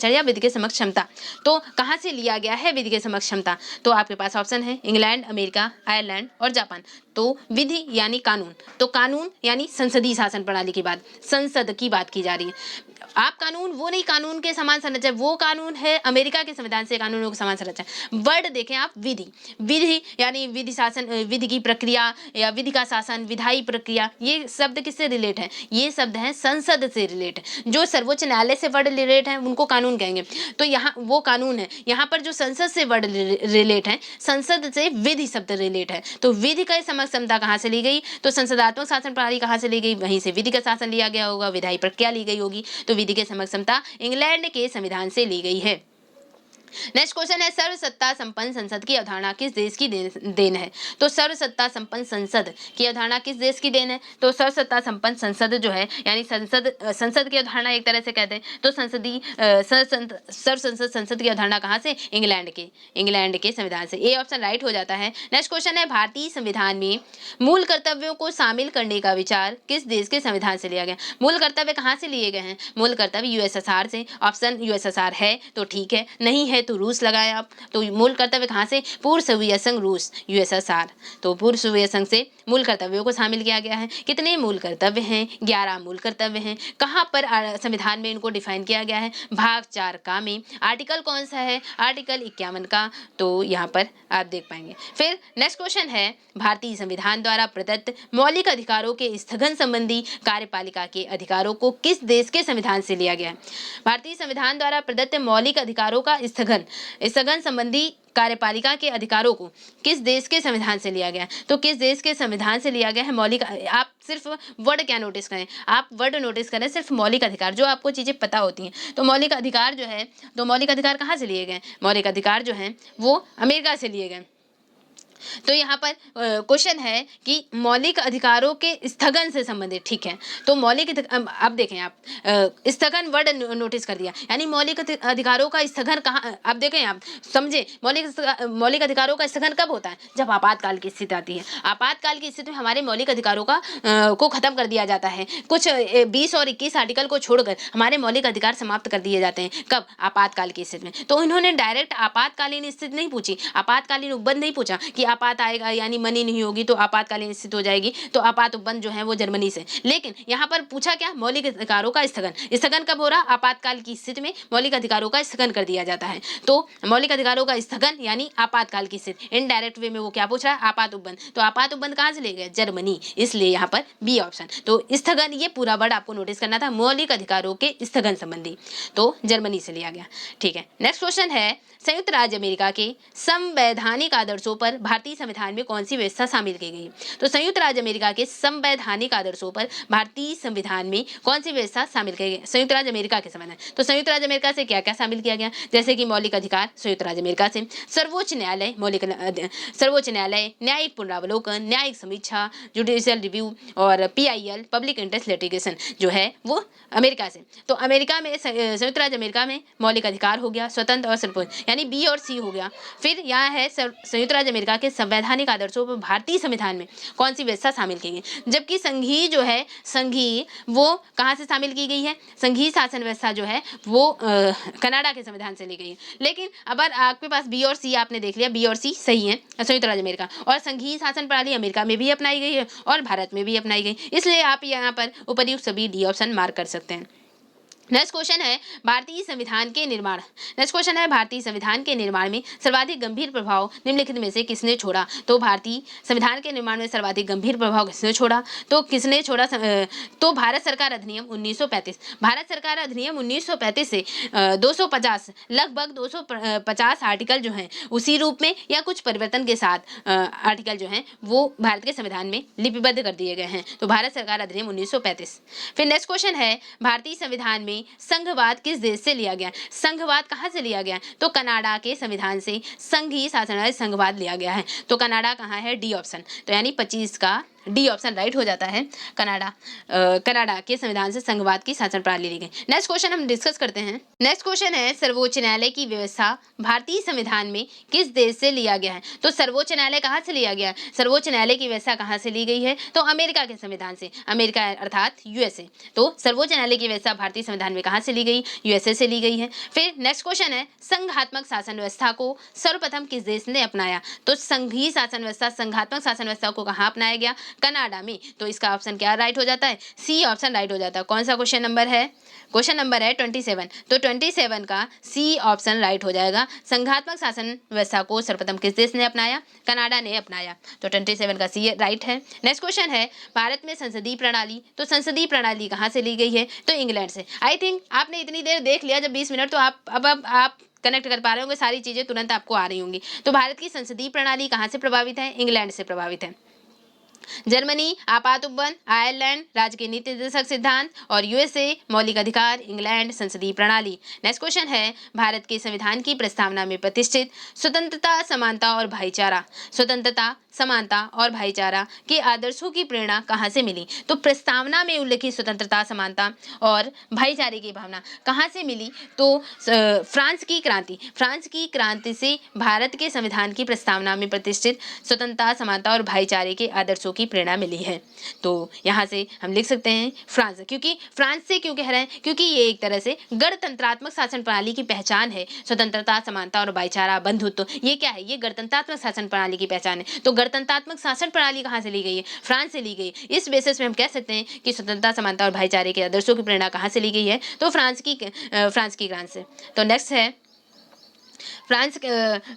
या विधि के समक्ष क्षमता। तो कहाँ से लिया गया है विधि के समक्ष क्षमता? तो आपके पास ऑप्शन है इंग्लैंड, अमेरिका, आयरलैंड और जापान। तो विधि यानी कानून, तो कानून यानी संसदीय शासन प्रणाली की बात, संसद की बात की जा रही है। आप कानून वो नहीं, कानून के समान संरचना, वो कानून है अमेरिका के संविधान से कानूनों के समान संरचना। वर्ड देखें आप, विधि यानी विधि की प्रक्रिया या विधि का शासन, विधायी प्रक्रिया, ये शब्द किससे रिलेट है? ये शब्द है संसद से रिलेट है। जो सर्वोच्च न्यायालय से वर्ड रिलेट है उनको कानून कहेंगे। तो यहाँ वो कानून है, यहाँ पर जो संसद से वर्ड रिलेट है, संसद से विधि शब्द रिलेट है। तो विधि का समक्ष क्षमता कहाँ से ली गई? तो संसदात्मक शासन प्रणाली कहाँ से ली गई? वहीं से विधि का शासन लिया गया होगा, विधायी प्रक्रिया ली गई होगी। तो विधि के समक्ष क्षमता इंग्लैंड के संविधान से ली गई है। नेक्स्ट क्वेश्चन है सर्वसत्ता संपन्न संसद की अवधारणा किस देश की देन है? तो सर्वसत्ता संपन्न संसद की अवधारणा किस देश की देन है? तो सर्वसत्ता संपन्न संसद जो है यानी संसद की अवधारणा एक तरह से कहते हैं। तो संसद की अवधारणा कहाँ से? इंग्लैंड के संविधान से। ए ऑप्शन राइट हो जाता है। नेक्स्ट क्वेश्चन है भारतीय संविधान में मूल कर्तव्यों को शामिल करने का विचार किस देश के संविधान से लिया गया? मूल कर्तव्य कहाँ से लिए गए हैं? मूल कर्तव्य यूएसएसआर से। ऑप्शन यूएसएसआर है तो ठीक है, नहीं है है तो रूस लगाएं आप। तो मूल कर्तव्य कहाँ से? पूर्व सोवियत संघ रूस, यूएसएसआर। तो पूर्व सोवियत संघ से मूल कर्तव्यों को शामिल किया गया है। कितने मूल कर्तव्य हैं? 11 मूल कर्तव्य हैं। कहाँ पर संविधान में इनको डिफाइन किया गया है? भाग 4 का में। आर्टिकल कौन सा है? आर्टिकल 51 का। तो यहाँ पर आप देख पाएंगे। फिर नेक्स्ट क्वेश्चन है, भारतीय संविधान द्वारा प्रदत्त मौलिक अधिकारों के स्थगन संबंधी कार्यपालिका के अधिकारों को किस देश के संविधान से लिया गया है? भारतीय संविधान द्वारा प्रदत्त मौलिक अधिकारों का स्थगन संबंधी कार्यपालिका के अधिकारों को किस देश के संविधान से लिया गया है? तो किस देश के संविधान से लिया गया है मौलिक? आप सिर्फ वर्ड क्या नोटिस करें, आप वर्ड नोटिस करें सिर्फ मौलिक अधिकार, जो आपको चीजें पता होती हैं। तो मौलिक अधिकार जो है, तो मौलिक अधिकार कहाँ से लिए गए? मौलिक अधिकार जो है वो अमेरिका से लिए गए। तो यहाँ पर क्वेश्चन है कि मौलिक अधिकारों के स्थगन से संबंधित, ठीक है। तो मौलिक अब देखें आप, स्थगन वर्ड नोटिस कर दिया, यानी मौलिक अधिकारों का स्थगन कहाँ, आप देखें आप समझे, मौलिक अधिकारों का स्थगन कब होता है? जब आपातकाल की स्थिति आती है। आपातकाल की स्थिति में हमारे मौलिक अधिकारों का को खत्म कर दिया जाता है। कुछ 20 और 21 आर्टिकल को छोड़कर हमारे मौलिक अधिकार समाप्त कर दिए जाते हैं। कब? आपातकाल की स्थिति में। तो इन्होंने डायरेक्ट आपातकालीन स्थिति नहीं पूछी, आपातकालीन उपबंध नहीं पूछा कि आपात आएगा यानी मनी नहीं होगी तो आपातकालीन स्थिति हो जाएगी, तो आपात उपबंध जो है वो जर्मनी से। लेकिन यहाँ पर पूछा क्या? मौलिक अधिकारों का स्थगन। स्थगन कब हो रहा? आपातकाल की स्थिति में मौलिक अधिकारों का स्थगन कर दिया जाता है। तो मौलिक अधिकारों का स्थगन यानी आपातकाल की स्थिति। इनडायरेक्ट वे में वो क्या पूछ रहा है? आपात उपबंध। तो आपात उपबंध कहाँ से ले गए? जर्मनी, इसलिए यहाँ पर बी ऑप्शन। तो स्थगन, ये पूरा वर्ड आपको नोटिस करना था, मौलिक अधिकारों के स्थगन संबंधी, तो जर्मनी से लिया गया। ठीक है, नेक्स्ट क्वेश्चन है, संयुक्त राज्य अमेरिका के संवैधानिक आदर्शों पर भारतीय संविधान में कौन सी व्यवस्था शामिल की गई? तो संयुक्त राज्य अमेरिका के संवैधानिक आदर्शों पर भारतीय संविधान में कौन सी व्यवस्था शामिल की गई? संयुक्त राज्य अमेरिका के संविधान। तो संयुक्त राज्य अमेरिका से क्या क्या शामिल किया गया? जैसे कि मौलिक अधिकार संयुक्त राज्य अमेरिका से, सर्वोच्च न्यायालय, सर्वोच्च न्यायालय, न्यायिक पुनरावलोकन, न्यायिक समीक्षा, जुडिशियल रिव्यू और PIL पब्लिक इंटरेस्ट लिटिगेशन जो है वो अमेरिका से। तो अमेरिका में, संयुक्त राज्य अमेरिका में मौलिक अधिकार हो गया, स्वतंत्र और सर्वोच्च, यानी बी और सी हो गया। फिर यहाँ है संयुक्त राज्य अमेरिका के संवैधानिक आदर्शों पर भारतीय संविधान में कौन सी व्यवस्था शामिल की गई? जबकि संघीय जो है, संघीय वो कहाँ से शामिल की गई है? संघीय शासन व्यवस्था जो है वो कनाडा के संविधान से ली गई है। लेकिन अगर आपके पास बी और सी, आपने देख लिया बी और सी सही है, संयुक्त राज्य अमेरिका, और संघीय शासन प्रणाली अमेरिका में भी अपनाई गई है और भारत में भी अपनाई गई, इसलिए आप यहाँ पर उपर्युक्त सभी डी ऑप्शन मार्क कर सकते हैं। नेक्स्ट क्वेश्चन है, भारतीय संविधान के निर्माण। नेक्स्ट क्वेश्चन है, भारतीय संविधान के निर्माण में सर्वाधिक गंभीर प्रभाव निम्नलिखित में से किसने छोड़ा? तो भारतीय संविधान के निर्माण में सर्वाधिक गंभीर प्रभाव किसने छोड़ा? तो किसने छोड़ा? तो भारत सरकार अधिनियम 1935। भारत सरकार अधिनियम 1935 से 250 लगभग 250 आर्टिकल जो हैं उसी रूप में या कुछ परिवर्तन के साथ आर्टिकल जो हैं वो भारत के संविधान में लिपिबद्ध कर दिए गए हैं। तो भारत सरकार अधिनियम 1935। फिर नेक्स्ट क्वेश्चन है, भारतीय संविधान में संघवाद किस देश से लिया गया? संघवाद कहाँ से लिया गया? तो कनाडा के संविधान से संघीय शासन संघवाद लिया गया है। तो कनाडा कहाँ है? D option. तो यानी 25 का डी ऑप्शन राइट हो जाता है। कनाडा के संविधान से संघवाद की शासन प्रणाली ली गई। नेक्स्ट क्वेश्चन हम डिस्कस करते हैं। नेक्स्ट क्वेश्चन है, सर्वोच्च न्यायालय की व्यवस्था भारतीय संविधान में किस देश से लिया गया है? तो सर्वोच्च न्यायालय कहाँ से लिया गया? सर्वोच्च न्यायालय की व्यवस्था कहाँ से ली गई है? तो अमेरिका के संविधान से, अमेरिका अर्थात USA। तो सर्वोच्च न्यायालय की व्यवस्था भारतीय संविधान में कहाँ से ली गई? USA से ली गई है। फिर नेक्स्ट क्वेश्चन है, संघात्मक शासन व्यवस्था को सर्वप्रथम किस देश ने अपनाया? तो संघीय शासन व्यवस्था, संघात्मक शासन व्यवस्था को कहाँ अपनाया गया? कनाडा में। तो इसका ऑप्शन क्या राइट हो जाता है? सी ऑप्शन राइट हो जाता है। कौन सा क्वेश्चन नंबर है? क्वेश्चन नंबर है 27। तो 27 का सी ऑप्शन राइट हो जाएगा। संघात्मक शासन व्यवस्था को सर्वप्रथम किस देश ने अपनाया? कनाडा ने अपनाया। तो 27 का सी राइट है। नेक्स्ट क्वेश्चन है, भारत में संसदीय प्रणाली। तो संसदीय प्रणाली कहाँ से ली गई है? तो इंग्लैंड से। आई थिंक आपने इतनी देर देख लिया जब 20 मिनट, तो आप कनेक्ट कर पा रहे होंगे, सारी चीजें तुरंत आपको आ रही होंगी। तो भारत की संसदीय प्रणाली कहाँ से प्रभावित है? इंग्लैंड से प्रभावित है। जर्मनी आपात उपबंध, आयरलैंड राजकीय नीति निर्देशक सिद्धांत और USA मौलिक अधिकार, इंग्लैंड संसदीय प्रणाली। नेक्स्ट क्वेश्चन है, भारत के संविधान की प्रस्तावना में प्रतिष्ठित स्वतंत्रता, समानता और भाईचारा। स्वतंत्रता, समानता और भाईचारा के आदर्शों की प्रेरणा कहाँ से मिली? तो प्रस्तावना में उल्लिखित स्वतंत्रता, समानता और भाईचारे की भावना कहाँ से मिली? तो फ्रांस की क्रांति से भारत के संविधान की प्रस्तावना में प्रतिष्ठित स्वतंत्रता, समानता और भाईचारे के आदर्शों की प्रेरणा मिली है। तो यहाँ से हम लिख सकते हैं फ्रांस। क्योंकि फ्रांस से क्यों कह रहे हैं? क्योंकि ये एक तरह से गणतंत्रात्मक शासन प्रणाली की पहचान है। स्वतंत्रता, समानता और भाईचारा, बंधुत्व, ये क्या है? ये गणतंत्रात्मक शासन प्रणाली की पहचान है। तो गणतंत्रात्मक शासन प्रणाली कहाँ से ली गई है? फ्रांस से ली गई। इस बेसिस पे हम कह सकते हैं कि स्वतंत्रता, समानता और भाईचारे के आदर्शों की प्रेरणा कहाँ से ली गई है? तो फ्रांस की क्रांति से। तो नेक्स्ट है फ्रांस,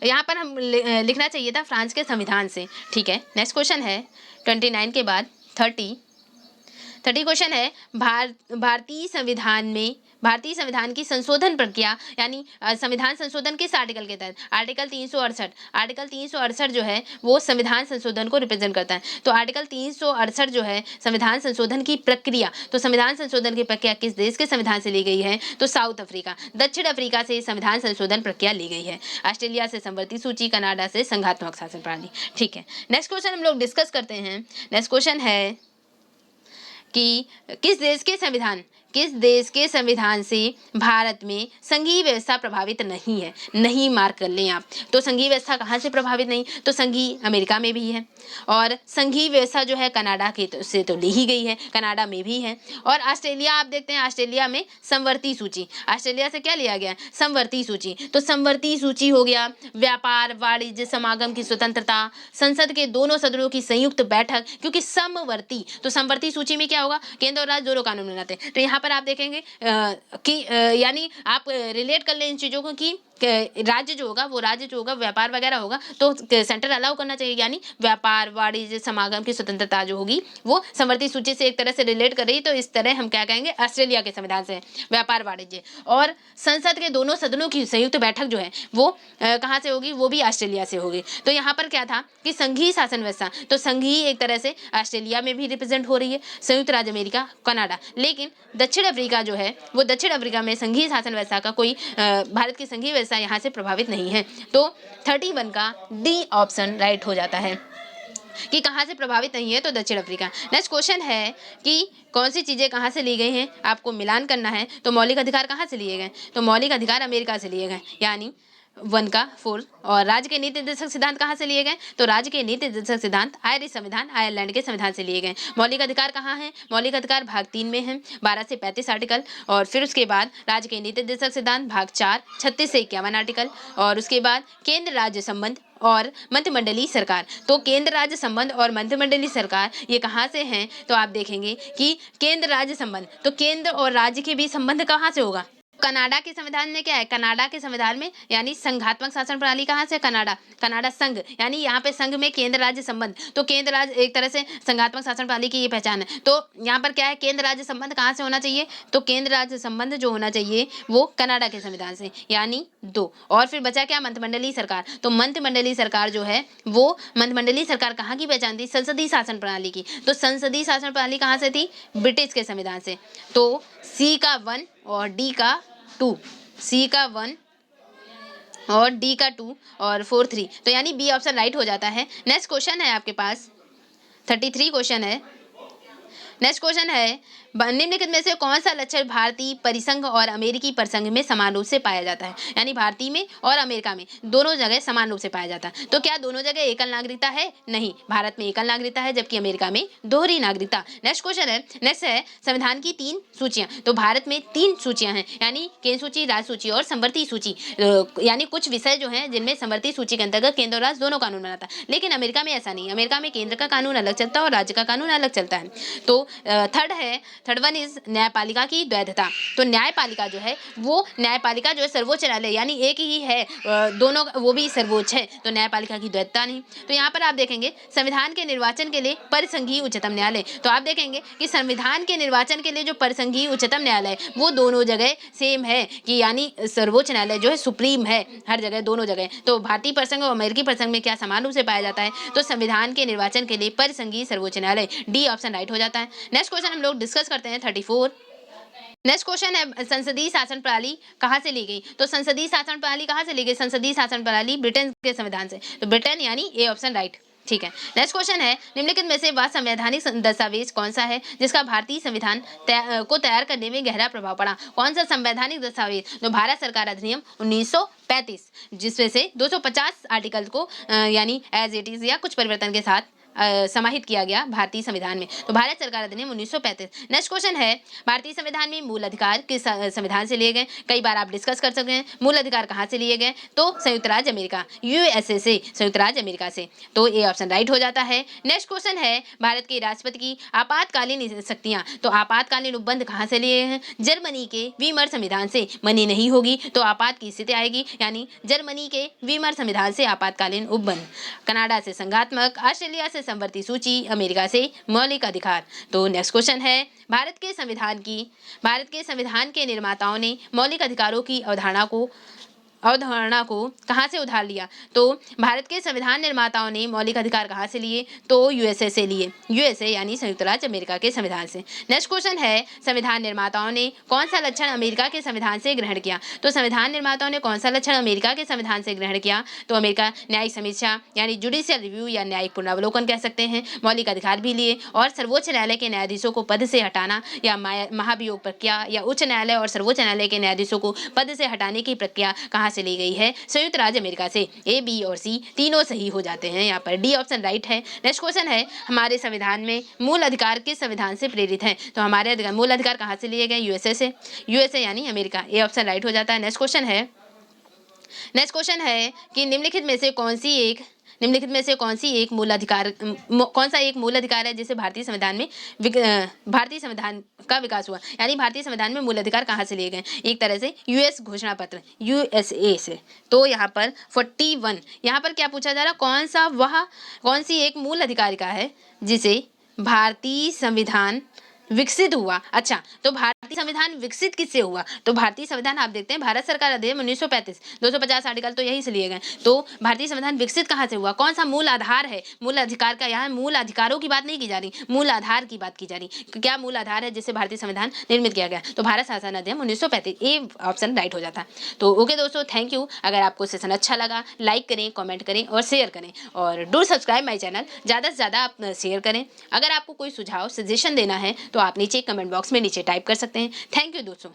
यहाँ पर हम लिखना चाहिए था फ्रांस के संविधान से। ठीक है, नेक्स्ट क्वेश्चन है 29 के बाद 30 क्वेश्चन है भारतीय संविधान की संशोधन प्रक्रिया, यानी संविधान संशोधन किस आर्टिकल के तहत? आर्टिकल 368 जो है वो संविधान संशोधन को रिप्रेजेंट करता है। तो आर्टिकल 368 जो है संविधान संशोधन की प्रक्रिया, तो संविधान संशोधन की प्रक्रिया किस देश के संविधान से ली गई है? तो साउथ अफ्रीका, दक्षिण अफ्रीका से संविधान संशोधन प्रक्रिया ली गई है। ऑस्ट्रेलिया से समवर्ती सूची, कनाडा से संघात्मक शासन प्रणाली। ठीक है, नेक्स्ट क्वेश्चन हम लोग डिस्कस करते हैं। नेक्स्ट क्वेश्चन है कि किस देश के संविधान से भारत में संघीय व्यवस्था प्रभावित नहीं है? नहीं मार्क कर लें आप। तो संघीय व्यवस्था कहाँ से प्रभावित नहीं? तो संघीय अमेरिका में भी है, और संघीय व्यवस्था जो है कनाडा के से तो ली ही गई है, कनाडा में भी है। और ऑस्ट्रेलिया आप देखते हैं, ऑस्ट्रेलिया में समवर्ती सूची, ऑस्ट्रेलिया से क्या लिया गया? समवर्ती सूची। तो समवर्ती सूची हो गया व्यापार, वाणिज्य, समागम की स्वतंत्रता, संसद के दोनों सदनों की संयुक्त बैठक, क्योंकि समवर्ती, तो समवर्ती सूची में क्या होगा? केंद्र और राज्य दोनों कानून बनाते हैं। तो यहाँ पर आप देखेंगे कि यानी आप रिलेट कर लें इन चीज़ों को कि राज्य जो होगा व्यापार वगैरह होगा तो सेंटर अलाउ करना चाहिए, यानी व्यापार, वाणिज्य, समागम की स्वतंत्रता जो होगी वो समवर्ती सूची से एक तरह से रिलेट कर रही। तो इस तरह हम क्या कहेंगे? ऑस्ट्रेलिया के संविधान से व्यापार, वाणिज्य और संसद के दोनों सदनों की संयुक्त बैठक जो है वो कहाँ से होगी? वो भी ऑस्ट्रेलिया से होगी। तो यहाँ पर क्या था कि संघीय शासन व्यवस्था, तो संघीय एक तरह से ऑस्ट्रेलिया में भी रिप्रेजेंट हो रही है, संयुक्त राज्य अमेरिका, कनाडा। लेकिन दक्षिण अफ्रीका जो है वो दक्षिण अफ्रीका में संघीय शासन व्यवस्था का कोई भारत की संघीय व्यवस्था यहाँ से प्रभावित नहीं है। तो 31 का डी ऑप्शन राइट हो जाता है कि कहाँ से प्रभावित नहीं है? तो दक्षिण अफ्रीका। नेक्स्ट क्वेश्चन है कि कौन सी चीज़ें कहाँ से ली गई हैं? आपको मिलान करना है। तो मौलिक अधिकार कहाँ से लिए गए? तो मौलिक अधिकार अमेरिका से लिए गए, यानी 1 का 4। और राज्य के नीति निर्देशक सिद्धांत कहाँ से लिए गए? तो राज्य के नीति निर्देशक सिद्धांत आयरिश संविधान, आयरलैंड के संविधान से लिए गए। मौलिक अधिकार कहाँ है? मौलिक अधिकार भाग 3 में है, 12 से 35 आर्टिकल। और फिर उसके बाद राज्य के नीति निर्देशक सिद्धांत भाग 4, 36 से 51 आर्टिकल। और उसके बाद केंद्र राज्य संबंध और मंत्रिमंडलीय सरकार। तो केंद्र राज्य संबंध और मंत्रिमंडलीय सरकार ये कहाँ से हैं? तो आप देखेंगे कि केंद्र राज्य संबंध, तो केंद्र और राज्य के बीच संबंध कहाँ से होगा? कनाडा के संविधान में क्या है? कनाडा के संविधान में यानी संघात्मक शासन प्रणाली कहाँ से? कनाडा संघ, यानी यहाँ पे संघ में केंद्र राज्य संबंध, तो केंद्र राज्य एक तरह से संघात्मक शासन प्रणाली की ये पहचान है। तो यहाँ पर क्या है? केंद्र राज्य संबंध कहाँ से होना चाहिए? तो केंद्र राज्य संबंध जो होना चाहिए वो कनाडा के संविधान से, यानी 2। और फिर बचा क्या? मंत्रिमंडलीय सरकार। तो मंत्रिमंडलीय सरकार जो है वो मंत्रिमंडलीय सरकार कहाँ की पहचान थी? संसदीय शासन प्रणाली की। तो संसदीय शासन प्रणाली कहाँ से थी? ब्रिटिश के संविधान से। तो सी का 1 और डी का 2, सी का 1 और डी का 2 और 4 3, तो यानी बी ऑप्शन राइट हो जाता है। नेक्स्ट क्वेश्चन है आपके पास 33 क्वेश्चन है। नेक्स्ट क्वेश्चन है निम्नलिखित में से कौन सा लक्षण भारतीय परिसंघ और अमेरिकी परिसंघ में समान रूप से पाया जाता है? यानी भारतीय में और अमेरिका में दोनों जगह समान रूप से पाया जाता है। तो क्या दोनों जगह एकल नागरिकता है? नहीं, भारत में एकल नागरिकता है जबकि अमेरिका में दोहरी नागरिकता। नेक्स्ट क्वेश्चन है, नेक्स्ट है संविधान की 3 सूचियां। तो भारत में 3 सूचियां हैं, यानी केंद्र सूची, राज्य सूची और समवर्ती सूची। यानी कुछ विषय जो हैं जिनमें समवर्ती सूची के अंतर्गत केंद्र और राज्य दोनों कानून बनाता है, लेकिन अमेरिका में ऐसा नहीं। अमेरिका में केंद्र का कानून अलग चलता है और राज्य का कानून अलग चलता है। तो थर्ड वन इज न्यायपालिका की द्वैधता। तो न्यायपालिका जो है वो न्यायपालिका जो है सर्वोच्च न्यायालय, यानी एक ही है दोनों, वो भी सर्वोच्च है, तो न्यायपालिका की द्वैधता नहीं। तो यहाँ पर आप देखेंगे संविधान के निर्वाचन के लिए परिसंघीय उच्चतम न्यायालय। तो आप देखेंगे कि संविधान के निर्वाचन के लिए जो परिसंघीय उच्चतम न्यायालय वो दोनों जगह सेम है, कि यानी सर्वोच्च न्यायालय जो है सुप्रीम है हर जगह, दोनों जगह। तो भारतीय परिसंघ और अमेरिकी परिसंघ में क्या समान रूप से पाया जाता है? तो संविधान के निर्वाचन के लिए परिसंघीय सर्वोच्च न्यायालय, डी ऑप्शन राइट हो जाता है। नेक्स्ट क्वेश्चन हम लोग डिस्कस करते हैं 34। नेक्स्ट क्वेश्चन है संसदीय शासन प्रणाली कहाँ से ली गई? तो संसदीय शासन प्रणाली कहाँ से ली गई? संसदीय शासन प्रणाली ब्रिटेन के संविधान से। तो ब्रिटेन यानी ए ऑप्शन राइट। ठीक है। नेक्स्ट क्वेश्चन है, निम्नलिखित में से वह संवैधानिक दस्तावेज कौन सा है जिसका भारतीय संविधान को तैयार करने में गहरा प्रभाव पड़ा? कौन सा संवैधानिक दस्तावेज जो भारत सरकार अधिनियम 1935 जिसमें से 250 आर्टिकल को यानी एज इट इज या कुछ परिवर्तन के साथ समाहित किया गया भारतीय संविधान में? तो भारत सरकार अधिनियम 1935। नेक्स्ट क्वेश्चन है, भारतीय संविधान में मूल अधिकार किस संविधान से लिए गए? कई बार आप डिस्कस कर सकते हैं। मूल अधिकार कहाँ से लिए गए? तो संयुक्त राज्य अमेरिका, यूएसए से, संयुक्त राज्य अमेरिका से। तो ए ऑप्शन राइट हो जाता है। नेक्स्ट क्वेश्चन है, भारत के राष्ट्रपति की आपातकालीन शक्तियां, तो आपातकालीन उपबंध कहाँ से लिए हैं? जर्मनी के वीमर संविधान से। मनी नहीं होगी तो आपात की स्थिति आएगी, यानी जर्मनी के वीमर संविधान से आपातकालीन उपबंध। कनाडा से संघात्मक, ऑस्ट्रेलिया से संवर्ती सूची, अमेरिका से मौलिक अधिकार। तो नेक्स्ट क्वेश्चन है, भारत के संविधान के निर्माताओं ने मौलिक अधिकारों की अवधारणा को कहाँ से उधार लिया? तो भारत के संविधान निर्माताओं ने मौलिक अधिकार कहाँ से लिए? तो यूएसए से लिए, यूएसए यानी संयुक्त राज्य अमेरिका के संविधान से। नेक्स्ट क्वेश्चन है, संविधान निर्माताओं ने कौन सा लक्षण अमेरिका के संविधान से ग्रहण किया? तो संविधान निर्माताओं ने कौन सा लक्षण अमेरिका के संविधान से ग्रहण किया? तो अमेरिका न्यायिक समीक्षा यानी जुडिशियल रिव्यू या न्यायिक पुनरावलोकन कह सकते हैं, मौलिक अधिकार भी लिए, और सर्वोच्च न्यायालय के न्यायाधीशों को पद से हटाना या महाभियोग प्रक्रिया, या उच्च न्यायालय और सर्वोच्च न्यायालय के न्यायाधीशों को पद से हटाने की प्रक्रिया कहाँ से ली गई है? संयुक्त राज्य अमेरिका से। ए, बी और सी तीनों सही हो जाते हैं, यहाँ पर डी ऑप्शन राइट है। नेक्स्ट क्वेश्चन है, हमारे संविधान में मूल अधिकार किस संविधान से प्रेरित हैं? तो हमारे मूल अधिकार कहाँ से लिए गए? यूएसए से, यूएसए यानी अमेरिका। ए ऑप्शन राइट हो जाता है। नेक्स्ट क्वेश्चन है कि निम्नलिखित में से कौन सा एक मूल अधिकार है जिसे भारतीय संविधान का विकास हुआ? यानी भारतीय संविधान में मूल अधिकार कहाँ से लिए गए? एक तरह से यूएस घोषणा पत्र, यूएसए से। तो यहाँ पर 41, यहाँ पर क्या पूछा जा रहा, कौन सी एक मूल अधिकारिका है जिसे भारतीय संविधान विकसित हुआ? अच्छा, तो भारतीय संविधान विकसित किससे हुआ? तो भारतीय संविधान आप देखते हैं, भारत सरकार अधिनियम 1935, 250 आर्टिकल तो यहीं से लिए गए। तो भारतीय संविधान विकसित कहाँ से हुआ? कौन सा मूल आधार है? मूल अधिकार का, यहाँ मूल अधिकारों की बात नहीं की जा रही, मूल आधार की बात की जा रही। क्या मूल आधार है जिससे भारतीय संविधान निर्मित किया गया? तो भारत शासन अधिनियम 1935, ए ऑप्शन राइट हो जाता है। तो ओके दोस्तों, थैंक यू। अगर आपको सेशन अच्छा लगा, लाइक करें, कॉमेंट करें और शेयर करें, और डू सब्सक्राइब माई चैनल। ज़्यादा से ज़्यादा आप शेयर करें। अगर आपको कोई सुझाव, सजेशन देना है तो आप नीचे कमेंट बॉक्स में नीचे टाइप कर सकते हैं। थैंक यू दोस्तों।